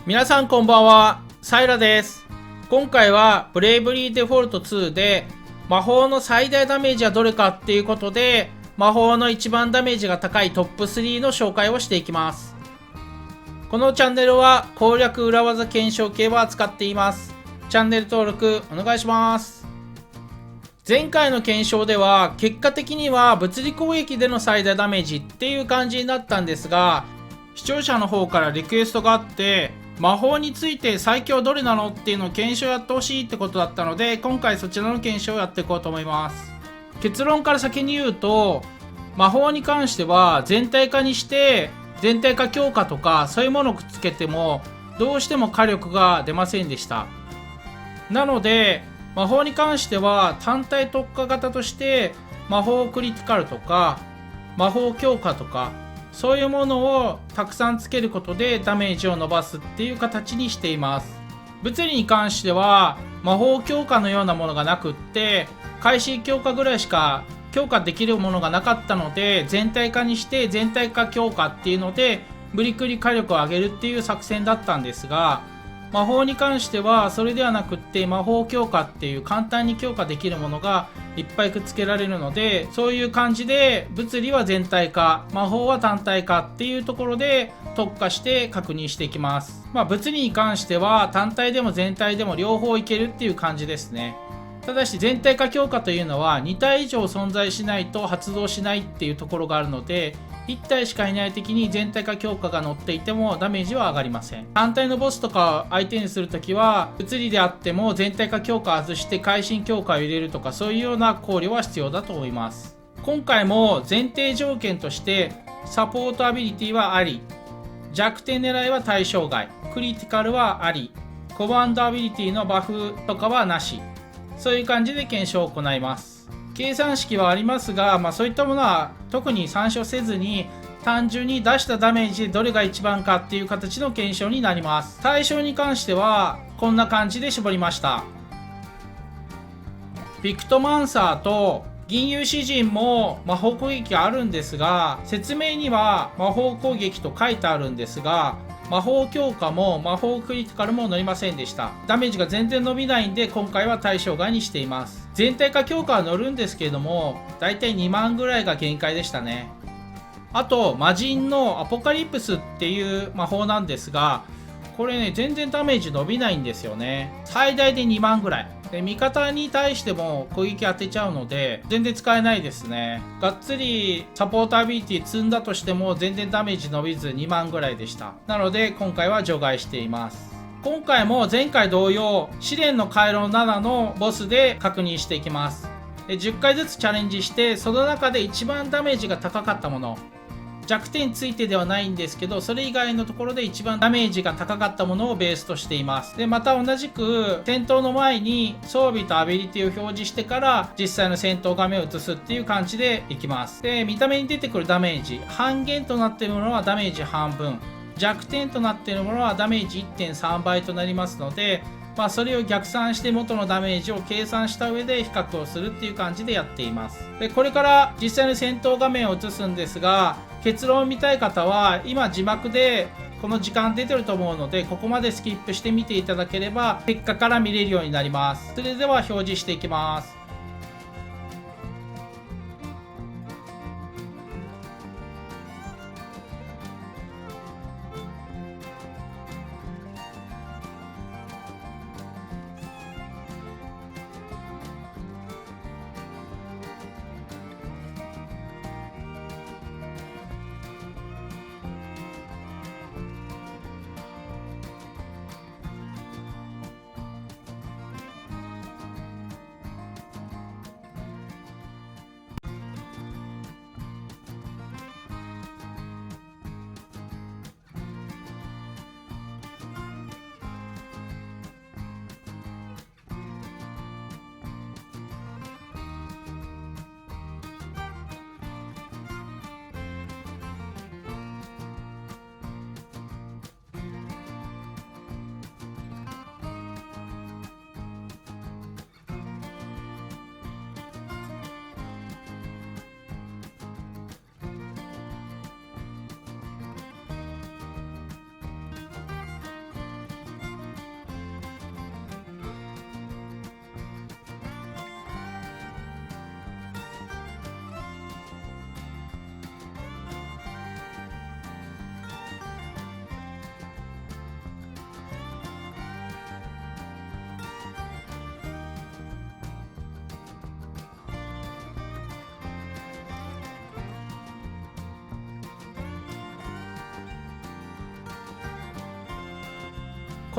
皆さんこんばんは、サイラです。今回はブレイブリーデフォルト2で魔法の最大ダメージはどれかっていうことで、魔法の一番ダメージが高いトップ3の紹介をしていきます。このチャンネルは攻略裏技検証系を扱っています。チャンネル登録お願いします。前回の検証では結果的には物理攻撃での最大ダメージっていう感じになったんですが、視聴者の方からリクエストがあって魔法について最強どれなのっていうのを検証やってほしいってことだったので、今回そちらの検証をやっていこうと思います。結論から先に言うと、魔法に関しては全体化にして全体化強化とかそういうものをくっつけてもどうしても火力が出ませんでした。なので魔法に関しては単体特化型として魔法クリティカルとか魔法強化とかそういうものをたくさんつけることでダメージを伸ばすっていう形にしています。物理に関しては魔法強化のようなものがなくって、開始強化ぐらいしか強化できるものがなかったので、全体化にして全体化強化っていうので無理くり火力を上げるっていう作戦だったんですが、魔法に関してはそれではなくって魔法強化っていう簡単に強化できるものがいっぱいくっつけられるので、そういう感じで物理は全体化、魔法は単体化っていうところで特化して確認していきます。物理に関しては単体でも全体でも両方いけるっていう感じですね。ただし全体化強化というのは2体以上存在しないと発動しないっていうところがあるので、1体しかいない敵に全体化強化が乗っていてもダメージは上がりません。単体のボスとか相手にするときは物理であっても全体化強化外して会心強化を入れるとか、そういうような考慮は必要だと思います。今回も前提条件としてサポートアビリティはあり、弱点狙いは対象外、クリティカルはあり、コマンドアビリティのバフとかはなし、そういう感じで検証を行います。計算式はありますが、そういったものは特に参照せずに単純に出したダメージでどれが一番かっていう形の検証になります。対象に関してはこんな感じで絞りました。ピクトマンサーと銀融詩人も魔法攻撃あるんですが、説明には魔法攻撃と書いてあるんですが、魔法強化も魔法クリティカルも乗りませんでした。ダメージが全然伸びないんで今回は対象外にしています。全体化強化は乗るんですけれども、だいたい2万ぐらいが限界でしたね。あと魔人のアポカリプスっていう魔法なんですが、これね全然ダメージ伸びないんですよね。最大で2万ぐらいで、味方に対しても攻撃当てちゃうので全然使えないですね。がっつりサポートアビリティ積んだとしても全然ダメージ伸びず2万ぐらいでした。なので今回は除外しています。今回も前回同様試練の回廊7のボスで確認していきます。で10回ずつチャレンジして、その中で一番ダメージが高かったもの、弱点ついてではないんですけど、それ以外のところで一番ダメージが高かったものをベースとしています。でまた同じく戦闘の前に装備とアビリティを表示してから実際の戦闘画面を映すっていう感じでいきます。で見た目に出てくるダメージ、半減となっているものはダメージ半分、弱点となっているものはダメージ 1.3 倍となりますので、それを逆算して元のダメージを計算した上で比較をするっていう感じでやっています。でこれから実際の戦闘画面を映すんですが、結論を見たい方は今字幕でこの時間出てると思うので、ここまでスキップして見ていただければ結果から見れるようになります。それでは表示していきます。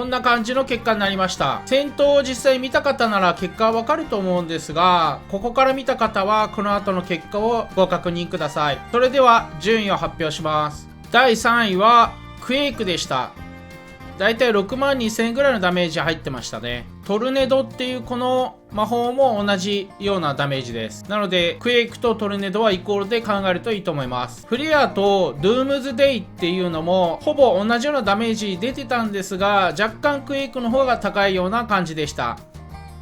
こんな感じの結果になりました。戦闘を実際見た方なら結果はわかると思うんですが、ここから見た方はこの後の結果をご確認ください。それでは順位を発表します。第3位はクエイクでした。だいたい6万2000ぐらいのダメージ入ってましたね。トルネドっていうこの魔法も同じようなダメージです。なのでクエイクとトルネドはイコールで考えるといいと思います。フレアとドゥームズデイっていうのもほぼ同じようなダメージ出てたんですが、若干クエイクの方が高いような感じでした。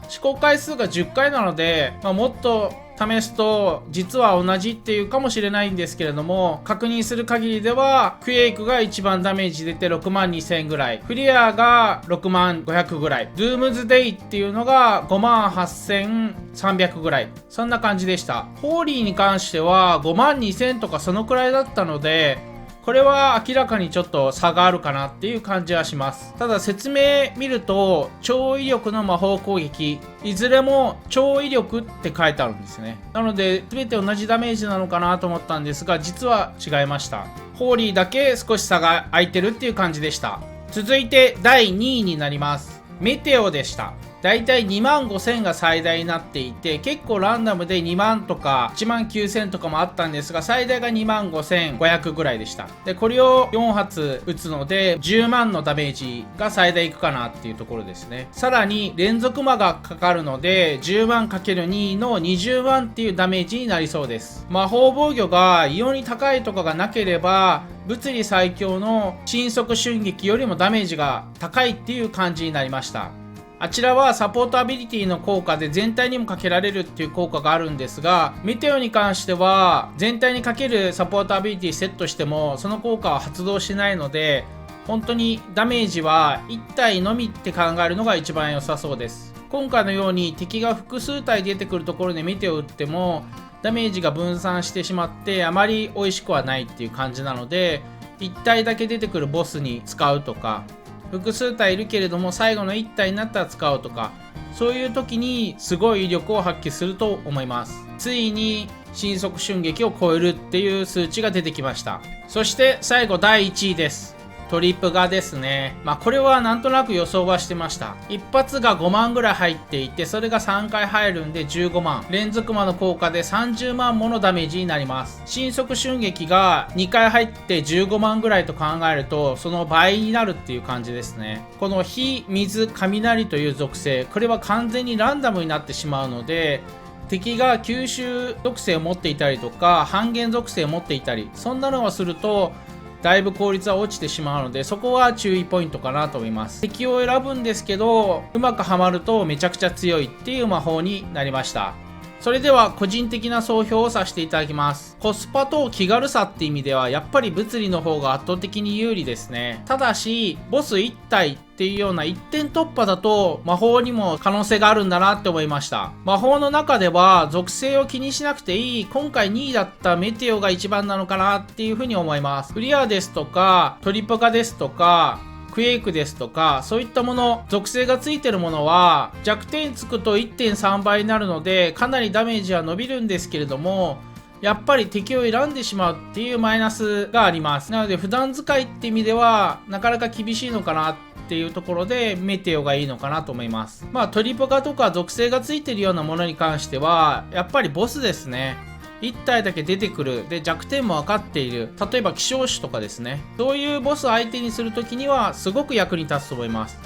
試行回数が10回なので、もっと試すと実は同じっていうかもしれないんですけれども、確認する限りではクエイクが一番ダメージ出て6万2000ぐらい、フリアが6万500ぐらい、ドゥームズデイっていうのが5万8300ぐらい、そんな感じでした。ホーリーに関しては5万2000とかそのくらいだったので、これは明らかにちょっと差があるかなっていう感じはします。ただ説明見ると超威力の魔法攻撃、いずれも超威力って書いてあるんですね。なので全て同じダメージなのかなと思ったんですが、実は違いました。ホーリーだけ少し差が空いてるっていう感じでした。続いて第2位になります。メテオでした。だいたい2万5000が最大になっていて、結構ランダムで2万とか1万9000とかもあったんですが、最大が2万5500ぐらいでした。でこれを4発撃つので10万のダメージが最大いくかなっていうところですね。さらに連続魔がかかるので10万 ×2 の20万っていうダメージになりそうです。魔法防御が異様に高いとかがなければ、物理最強の神速瞬撃よりもダメージが高いっていう感じになりました。あちらはサポートアビリティの効果で全体にもかけられるっていう効果があるんですが、メテオに関しては全体にかけるサポートアビリティセットしてもその効果は発動しないので、本当にダメージは1体のみって考えるのが一番良さそうです。今回のように敵が複数体出てくるところでメテオを打ってもダメージが分散してしまってあまり美味しくはないっていう感じなので、1体だけ出てくるボスに使うとか、複数体いるけれども最後の1体になったら使うとか、そういう時にすごい威力を発揮すると思います。ついに神速瞬撃を超えるっていう数値が出てきました。そして最後第1位です。トリプガですね。これはなんとなく予想はしてました。一発が5万ぐらい入っていて、それが3回入るんで15万。連続魔の効果で30万ものダメージになります。神速瞬撃が2回入って15万ぐらいと考えると、その倍になるっていう感じですね。この火、水、雷という属性、これは完全にランダムになってしまうので、敵が吸収属性を持っていたりとか、半減属性を持っていたり、そんなのをすると、だいぶ効率は落ちてしまうので、そこは注意ポイントかなと思います。敵を選ぶんですけど、うまくはまるとめちゃくちゃ強いっていう魔法になりました。それでは個人的な総評をさせていただきます。コスパと気軽さって意味ではやっぱり物理の方が圧倒的に有利ですね。ただしボス1体っていうような一点突破だと魔法にも可能性があるんだなって思いました。魔法の中では属性を気にしなくていい今回2位だったメテオが一番なのかなっていうふうに思います。クリアですとかトリプガですとかクエイクですとか、そういったもの、属性がついてるものは弱点つくと 1.3 倍になるのでかなりダメージは伸びるんですけれども、やっぱり敵を選んでしまうっていうマイナスがあります。なので普段使いって意味ではなかなか厳しいのかなっていうところでメテオがいいのかなと思います。トリプガとか属性がついてるようなものに関してはやっぱりボスですね。1体だけ出てくる。で、弱点も分かっている。例えば希少種とかですね。そういうボスを相手にするときにはすごく役に立つと思います。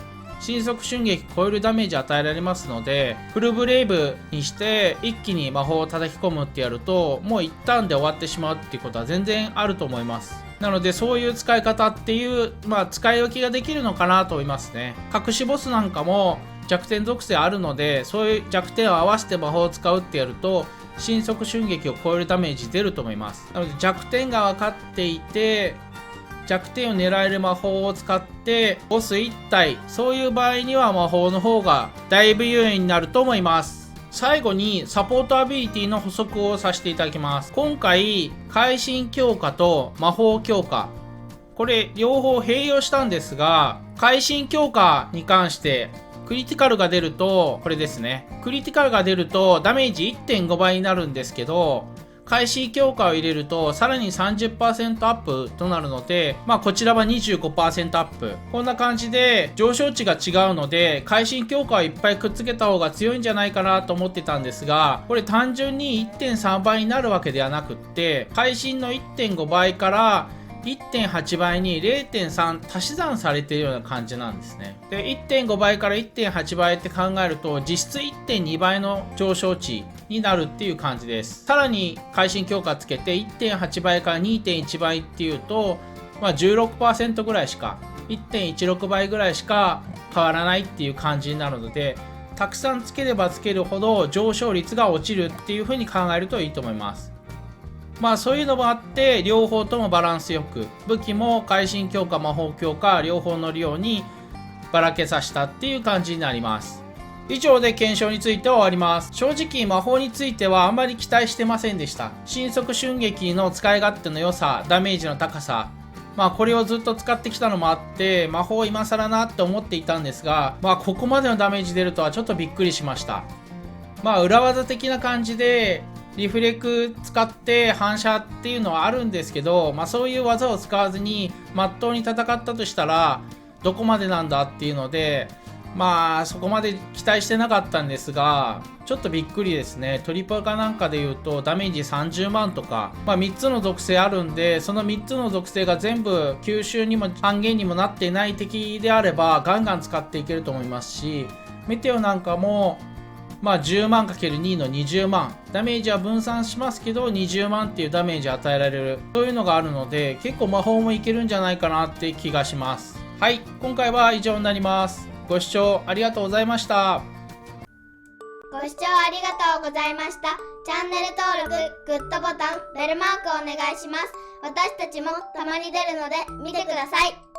神速瞬撃超えるダメージ与えられますので、フルブレイブにして一気に魔法を叩き込むってやると、もう一旦で終わってしまうっていうことは全然あると思います。なのでそういう使い方っていう、使い分けができるのかなと思いますね。隠しボスなんかも弱点属性あるので、そういう弱点を合わせて魔法を使うってやると、神速瞬撃を超えるダメージ出ると思います。なので弱点が分かっていて弱点を狙える魔法を使ってボス1体、そういう場合には魔法の方がだいぶ優位になると思います。最後にサポートアビリティの補足をさせていただきます。今回会心強化と魔法強化、これ両方併用したんですが、会心強化に関してクリティカルが出ると、これですね。クリティカルが出るとダメージ 1.5 倍になるんですけど、会心強化を入れるとさらに 30% アップとなるので、こちらは 25% アップ。こんな感じで上昇値が違うので、会心強化をいっぱいくっつけた方が強いんじゃないかなと思ってたんですが、これ単純に 1.3 倍になるわけではなくって、会心の 1.5 倍から 1.8 倍に 0.3 足し算されているような感じなんですね。で、1.5 倍から 1.8 倍って考えると、実質 1.2 倍の上昇値になるっていう感じです。さらに会心強化つけて 1.8 倍から 2.1 倍っていうと、16% ぐらいしか、1.16 倍ぐらいしか変わらないっていう感じになるので、たくさんつければつけるほど上昇率が落ちるっていう風に考えるといいと思います。そういうのもあって両方ともバランスよく、武器も会心強化魔法強化両方乗るようにばらけさせたっていう感じになります。以上で検証については終わります。正直魔法についてはあんまり期待してませんでした。神速瞬撃の使い勝手の良さ、ダメージの高さ、これをずっと使ってきたのもあって魔法今更なって思っていたんですが、ここまでのダメージ出るとはちょっとびっくりしました。裏技的な感じでリフレク使って反射っていうのはあるんですけど、そういう技を使わずにまっとうに戦ったとしたらどこまでなんだっていうので、そこまで期待してなかったんですが、ちょっとびっくりですね。トリプルかなんかで言うとダメージ30万とか、3つの属性あるんで、その3つの属性が全部吸収にも半減にもなっていない敵であればガンガン使っていけると思いますし、メテオなんかも10万 ×2 の20万。ダメージは分散しますけど、20万っていうダメージ与えられる。そういうのがあるので、結構魔法もいけるんじゃないかなって気がします。はい、今回は以上になります。ご視聴ありがとうございました。ご視聴ありがとうございました。チャンネル登録、グッドボタン、ベルマークお願いします。私たちもたまに出るので見てください。